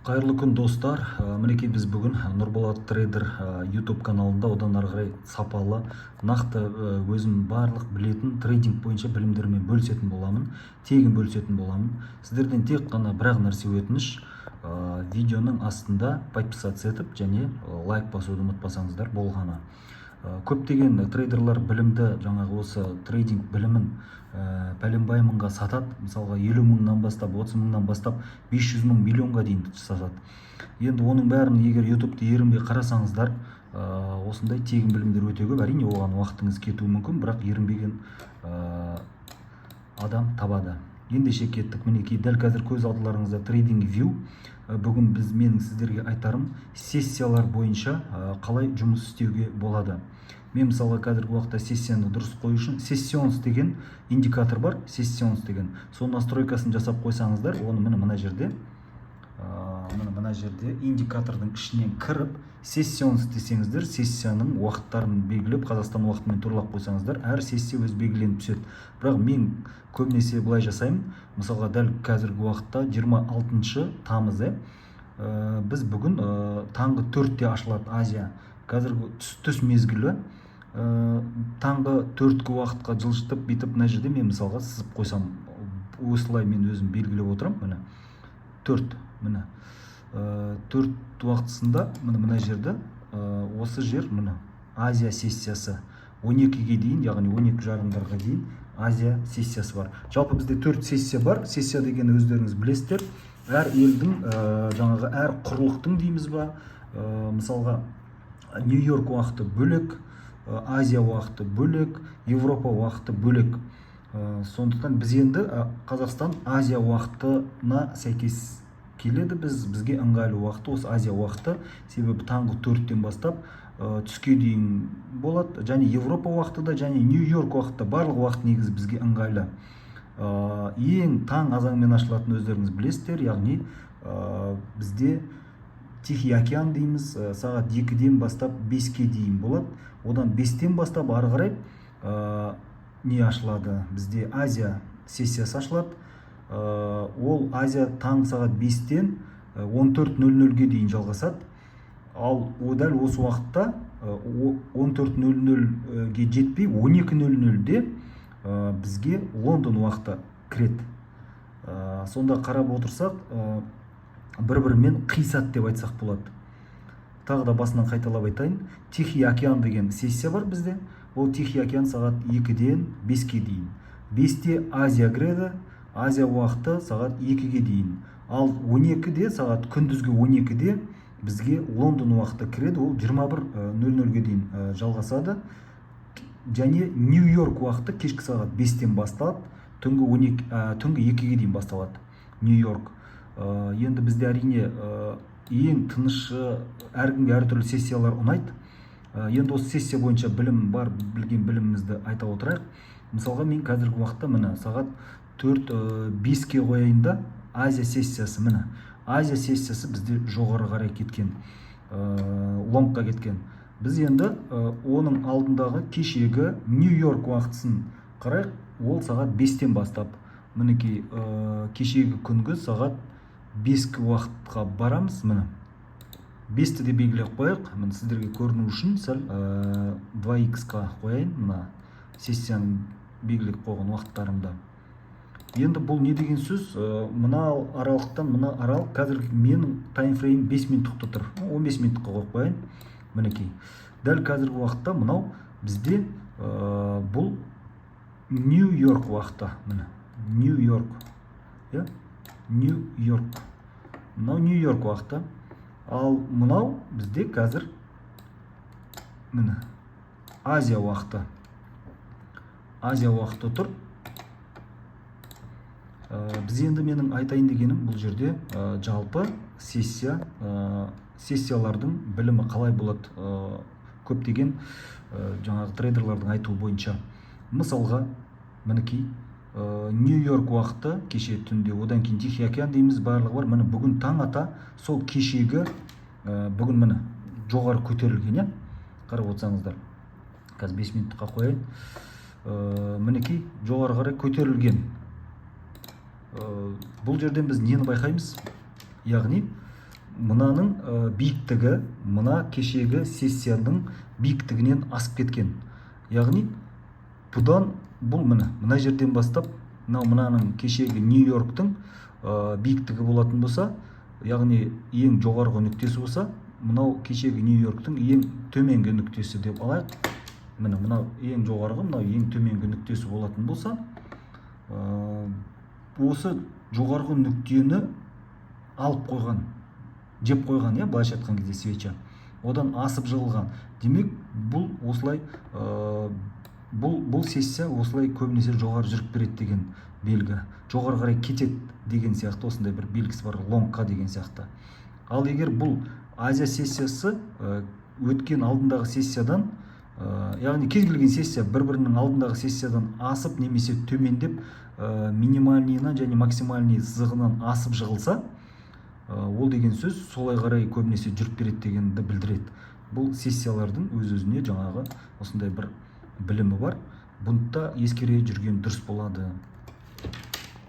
Қайырлы күн достар. Мінекей біз бүгін Нұрболат трейдер YouTube каналында одан ары қарай сапалы, нақты өзім барлық білетін трейдинг бойынша білімдермен бөлісетін боламын, тегін бөлісетін боламын. Сіздерден тек қана бір нәрсе өтініш, видеоның астында подписаться етіп және лайк басуды ұмытпасаңыздар болғаны. Көптеген трейдерлар білімді, жаңағы осы трейдинг білімін пәленбай мыңға сатады. Мысалға 50 мыңнан бастап, 30 мыңнан бастап 500 мың, миллионға дейін сатады. Енді оның бәрін егер YouTube'да ерінбей қарасаңыздар, осындай тегін білімдер өте көп. Әрине оған уақытыңыз кетуі мүмкін, бірақ ерінбеген адам табады. Ендеше кеттік. Мінекей дәл қазір көз алдыларыңызда трейдинг вью. Бүгін менің сіздерге айтарым сессиялар бойынша қалай жұмыс істеуге болады. Мен мысалға қазіргі уақытта сессияны дұрыс қою үшін сессионс деген индикатор бар. Сессионс деген. Соның настройкасын жасап қойсаңыздар, оны мына жерде индикатордың ішінен кіріп сессионс десеңіздер, сессияның уақыттарын белгілеп, Қазақстан уақытымен турлап қойсаңыздар, әр сессия өз белгіленіп түседі. Бірақ мен көбінесе былай жасаймын. Мысалға дәл қазіргі уақытта 26 тамыз, біз бүгін таңғы 4-те ашылады Азия. Қазіргі түс мезгілі таңғы 4-кі уақытқа жылжытып битіп, мына жерде мен мысалға сызып қойсам, осылай мен өзім белгілеп отырам. Міне 4, міне 4 уақытысында мына жерде осы жер міне Азия сессиясы 12-ге дейін, яғни 12:30-ға дейін Азия сессиясы бар. Жалпы бізде 4 сессия бар. Сессия деген өздеріңіз білесіздер. Әр елдің, жаңағы әр құрлықтың дейміз ба, мысалға Нью-Йорк уақыты бөлек, Азия уақыты бөлек, Европа уақыты бөлек. Сондықтан біз енді Қазақстан Азия уақытына сәйкес келеді. Бізге ыңғайлы уақыты осы Азия уақыты, себебі таңғы 4-тен бастап түске дейін болады. Және Европа уақыты да, және Нью-Йорк уақыты, барлық уақыт негізі бізге ыңғайлы. Ең таң азанмен ашылатын өздеріңіз білесіздер, яғни бізде Тихий океан дейміз, сағат 2-ден бастап 5-ке дейін болады. Одан 5-тен бастап ары қарай не ашылады? Бізде Азия сессиясы ашылады. Ол Азия таң сағат 5-тен 14:00-ге дейін жалғасады. Ал дәл осы уақытта 14:00-ге жетпей 12:00-де бізге Лондон уақыты кіреді. Сонда қарап отырсақ, бір-бірімен қисат деп айтсақ болады. Тағы да басынан қайталап айтайын. Тихий океан деген сессия бар бізде. Ол Тихий океан сағат 2-ден 5-ке дейін. 5-те Азия кіреді. Азия уақыты сағат 2-ге дейін. Ал 12-де, сағат күндізгі 12-де бізге Лондон уақыты кіреді. Ол 21:00-ге дейін жалғасады. Және Нью-Йорк уақыты кешкі сағат 5-тен басталады. Түнгі 2-ге дейін басталады Нью-Йорк. Енді бізде әрине ең тынышы, әркімге әртүрлі сессиялар ұнайды. Енді осы сессия бойынша білім бар, білген білімімізді айта отырайық. Мысалға мен қазіргі уақытта міне сағат 4-5-ке қояйын, Азия сессиясы міне. Азия сессиясы бізде жоғары қарай кеткен, лонгқа кеткен. Біз енді оның алдындағы кешегі Нью-Йорк уақытысын қарайық. Ол сағат 5-тен бастап. Мінекей кешегі күнгі сағат 5-кі уақытқа барамыз. Міне 5-ті де белгілеп қояйық. Міне сіздерге көріну үшін сәл 2х-қа қояйын. Мына сессияның белгілеп қойған уақыттарымда. Енді бұл не деген сөз? Мына аралықтан мына аралық қазіргі менің таймфрейм 5 минуттықта тұр. 15 минуттыққа қойып қояйын. Мінекей. Дәл қазіргі уақытта мынау бізде бұл Нью-Йорк уақыты. Міне Нью-Йорк. Нью-Йорк. Мынау Нью-Йорк уақыты. Ал мынау бізде қазір міне Азия уақыты. Азия уақыты тұр. Біз енді менің айтайын дегенім бұл жерде жалпы сессиялардың білімі қалай болады, көптеген жаңағы трейдерлардың айтуы бойынша. Мысалға мінекей Нью-Йорк уақыты кеше түнде, одан кейін Тихий океан дейміз, барлығы бар. Міне бүгін таң ата сол кешегі бүгін міне жоғары көтерілген, қарап отырсаңыздар. Қазір 5 минутқа қояйын. Мінекей жоғары қарай көтерілген. Бұл жерден біз нені байқаймыз? Яғни мынаның биіктігі мына кешегі сессияның биіктігінен асып кеткен. Яғни бұдан бұл мына жерден бастап мынаның кешегі Нью-Йорктың биіктігі болатын болса, яғни ең жоғарғы нүктесі болса, мынау кешегі Нью-Йорктың ең төменгі нүктесі деп алайық. Мынау ең жоғарғы, мынау ең төменгі нүктесі болатын болса, осы жоғарғы нүктені алып қойған, жеп қойған, былайша айтқан кезде свеча. Одан асып жығылған. Демек, бұл осылай бұл сессия осылай көбінесе жоғары жүріп береді деген белгі. Жоғары қарай кетеді деген сияқты осындай бір белгісі бар, лонгқа деген сияқты. Ал егер бұл Азия сессиясы өткен алдындағы сессиядан, яғни кез келген сессия бір-бірінің алдындағы сессиядан асып немесе төмендеп, минимальныйынан және максимальный сызығынан асып жығылса, ол деген сөз солай қарай көбінесе жүріп береді дегенді білдіреді. Бұл сессиялардың өз-өзіне жаңағы осындай бір білімі бар. Бұнда ескере жүрген дұрыс болады.